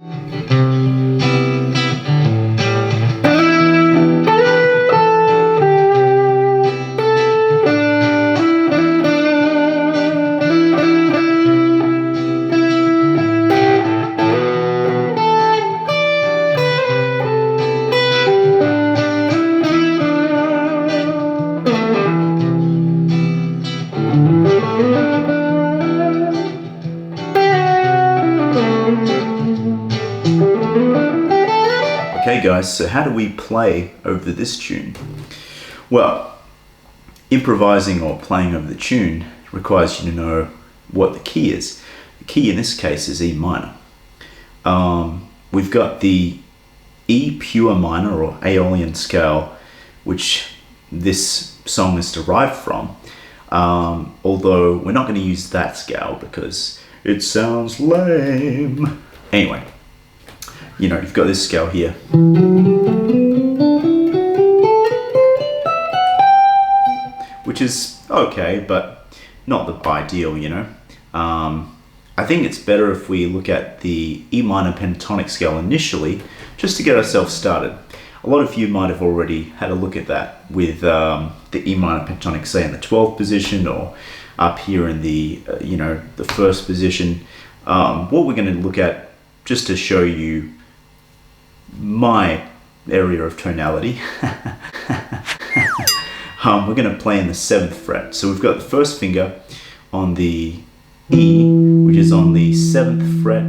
Okay guys, so how do we play over this tune? Well, improvising or playing over the tune requires you to know what the key is. The key in this case is E minor. We've got the E pure minor or Aeolian scale, which this song is derived from, although we're not going to use that scale because it sounds lame. Anyway, you know, you've got this scale here. Which is okay, but not the ideal, you know. I think it's better if we look at the E minor pentatonic scale initially, just to get ourselves started. A lot of you might have already had a look at that with the E minor pentatonic, say in the 12th position or up here in the, you know, the first position. What we're going to look at, just to show you my area of tonality, we're going to play in the 7th fret. So we've got the first finger on the E, which is on the 7th fret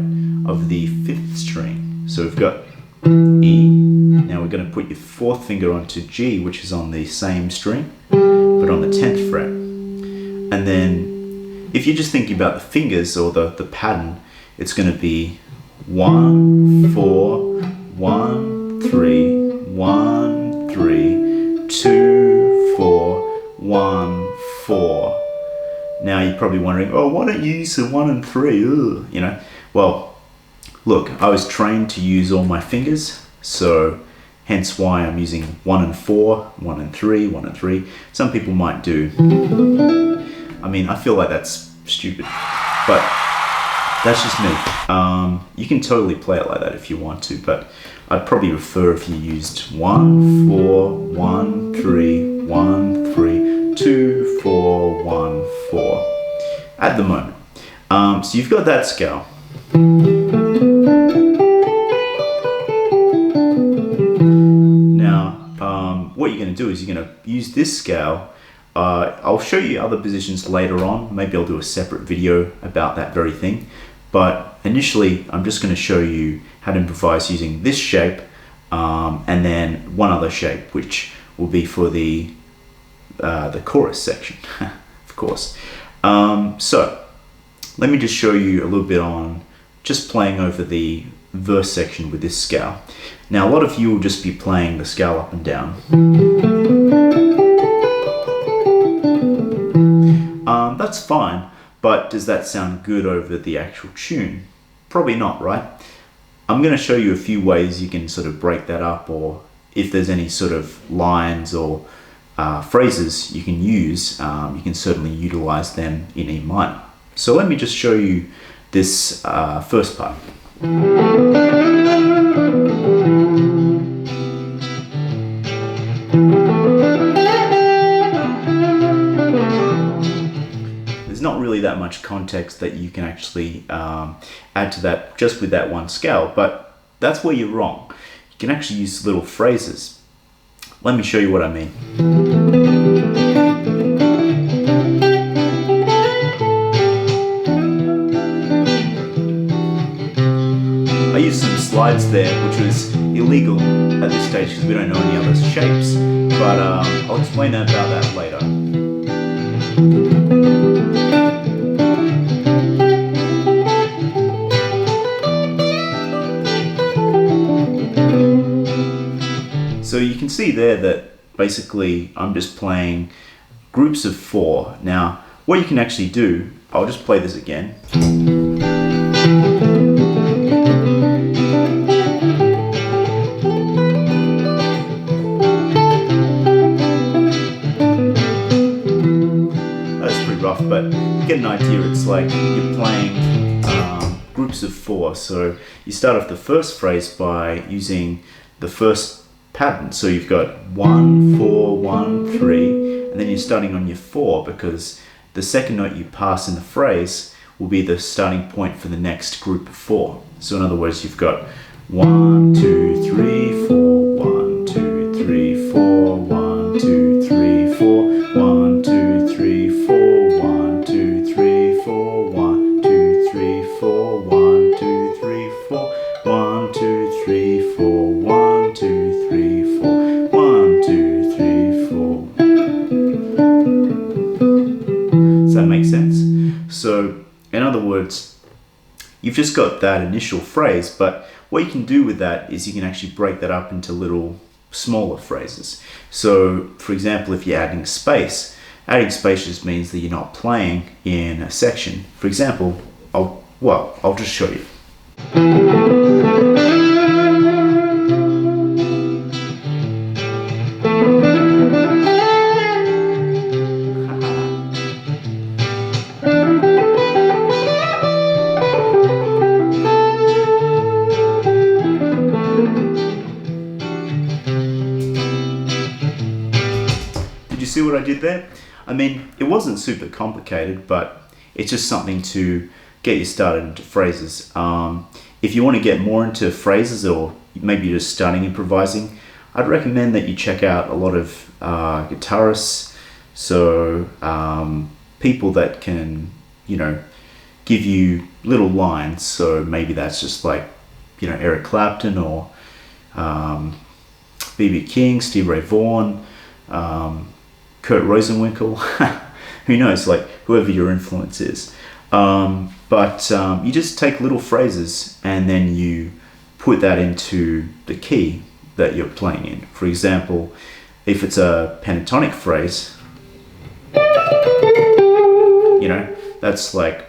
of the 5th string. So we've got E. Now we're going to put your 4th finger onto G, which is on the same string, but on the 10th fret. And then if you're just thinking about the fingers or the pattern, it's going to be 1, 4, 1, 3, 1, 3, 2, 4, 1, 4. Now you're probably wondering, oh, why don't you use the 1 and 3? Ugh. You know, well, look, I was trained to use all my fingers, so hence why I'm using 1 and 4, 1 and 3, 1 and 3. Some people might do. I mean, I feel like that's stupid, but that's just me. You can totally play it like that if you want to, but I'd probably prefer if you used 1, 4, 1, 3, 1, 3, 2, 4, 1, 4 at the moment. So you've got that scale. Now, what you're going to do is you're going to use this scale. I'll show you other positions later on. Maybe I'll do a separate video about that very thing. But initially, I'm just going to show you how to improvise using this shape and then one other shape, which will be for the chorus section, of course. So let me just show you a little bit on just playing over the verse section with this scale. Now, a lot of you will just be playing the scale up and down. That's fine. But does that sound good over the actual tune? Probably not, right? I'm going to show you a few ways you can sort of break that up, or if there's any sort of lines or phrases you can use, you can certainly utilize them in E minor. So let me just show you this first part. Not really that much context that you can actually add to that just with that one scale, but that's where you're wrong. You can actually use little phrases. Let me show you what I mean. I used some slides there, which was illegal at this stage because we don't know any other shapes, but I'll explain about that later. So you can see there that basically I'm just playing groups of 4. Now, what you can actually do, I'll just play this again. That's pretty rough, but you get an idea. It's like you're playing groups groups of 4. So you start off the first phrase by using the first pattern. So you've got 1, 4, 1, 3, and then you're starting on your 4 because the second note you pass in the phrase will be the starting point for the next group of 4. So in other words, you've got 1, 2, 3, 4, 1, 2, 3, 4, 1, 2, 3, 4, 1, 2, 3, 4, 1, 2, 3, 4, 1, 2, 3, 4, 1, 2, 3, 4, 1, 2, 3, 4, 1, 2, 3, 4, 1, 2, 3, 4. Does that make sense? So, in other words, you've just got that initial phrase, but what you can do with that is you can actually break that up into little smaller phrases. So, for example, if you're adding space just means that you're not playing in a section. For example, I'll just show you. Did you see what I did there? I mean, it wasn't super complicated, but it's just something to get you started into phrases. If you want to get more into phrases, or maybe you're just starting improvising, I'd recommend that you check out a lot of guitarists, so people that can, give you little lines. So maybe that's just like, Eric Clapton or B.B. King, Stevie Ray Vaughan, Kurt Rosenwinkel, who knows, like whoever your influence is. But you just take little phrases and then you put that into the key that you're playing in. For example, if it's a pentatonic phrase, that's like,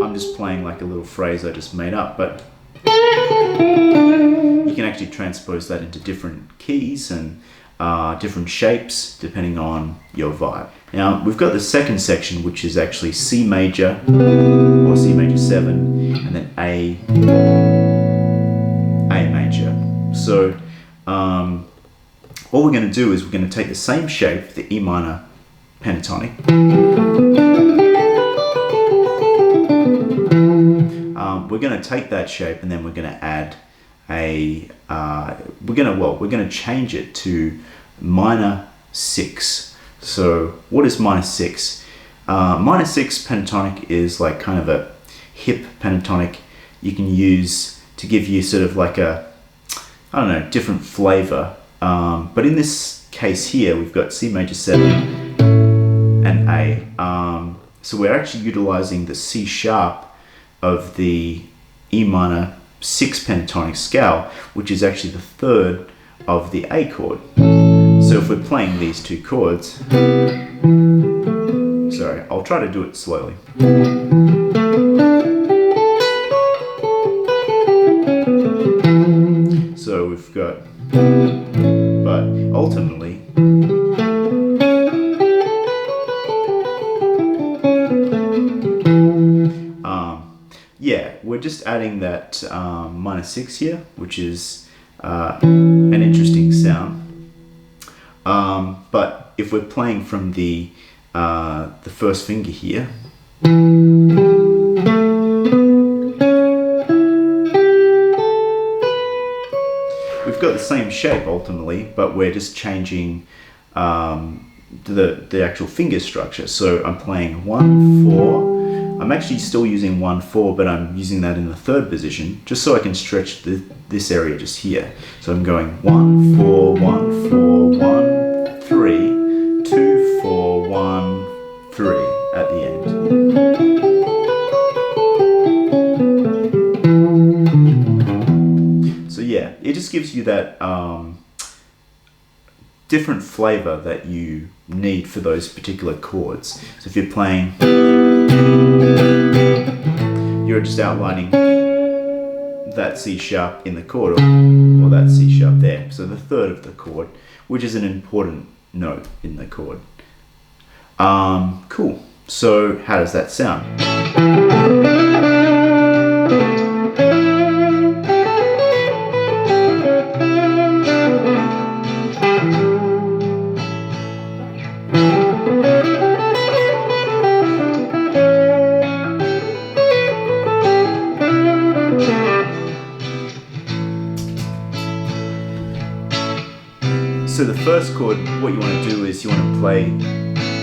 I'm just playing like a little phrase I just made up, but you can actually transpose that into different keys and different shapes depending on your vibe. Now we've got the second section, which is actually C major or C major 7 and then A major. So all we're going to do is we're going to take the same shape, the E minor pentatonic, we're going to take that shape and then we're going to add we're going to change it to minor 6. So what is minor 6? Minor 6 pentatonic is like kind of a hip pentatonic you can use to give you sort of like a, different flavor. But in this case here, we've got C major 7 and A. So we're actually utilizing the C sharp of the E minor 6 pentatonic scale, which is actually the third of the A chord. So if we're playing these two chords, sorry, I'll try to do it slowly. So we've got, but ultimately, we're just adding that minor 6 here, which is an interesting sound. But if we're playing from the first finger here, we've got the same shape ultimately, but we're just changing the actual finger structure. So I'm playing 1, 4. I'm actually still using 1, 4, but I'm using that in the third position, just so I can stretch this area just here. So I'm going 1, 4, 1, 4, 1, 3, 2, 4, 1, 3 at the end. So yeah, it just gives you that different flavor that you need for those particular chords. So if you're playing, you're just outlining that C sharp in the chord, or that C sharp there. So the third of the chord, which is an important note in the chord. Cool. So how does that sound? So the first chord, what you want to do is you want to play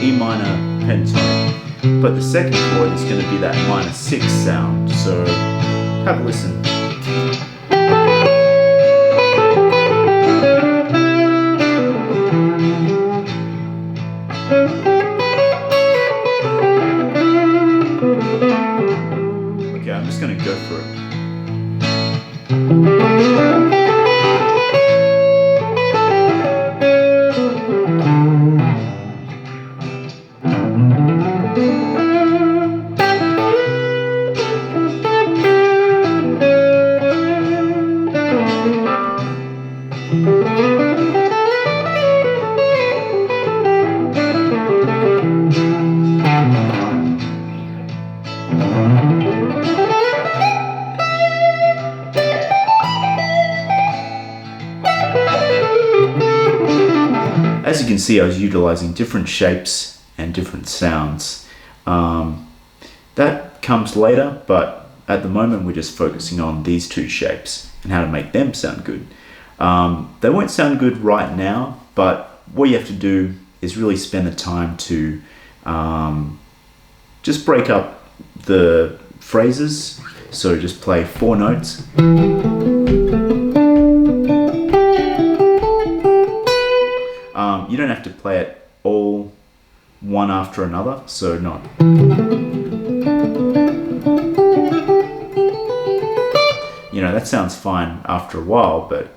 E minor pentatonic, but the second chord is going to be that minor 6 sound, so have a listen. Okay, I'm just going to go for it. As you can see, I was utilizing different shapes and different sounds. That comes later, but at the moment we're just focusing on these two shapes and how to make them sound good. They won't sound good right now, but what you have to do is really spend the time to just break up the phrases. So just play 4 notes. You don't have to play it all one after another, so not. You know, that sounds fine after a while, but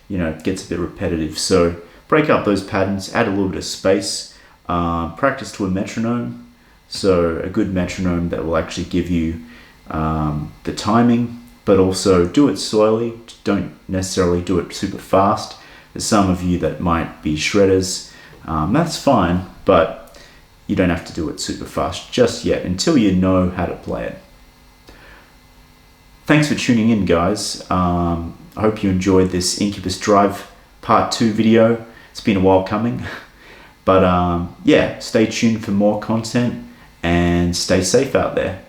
you know, it gets a bit repetitive. So break up those patterns, add a little bit of space, practice to a metronome. So a good metronome that will actually give you the timing, but also do it slowly. Don't necessarily do it super fast. There's some of you that might be shredders. That's fine, but you don't have to do it super fast just yet until you know how to play it. Thanks for tuning in, guys. I hope you enjoyed this Incubus Drive Part 2 video. It's been a while coming, but yeah, stay tuned for more content and stay safe out there.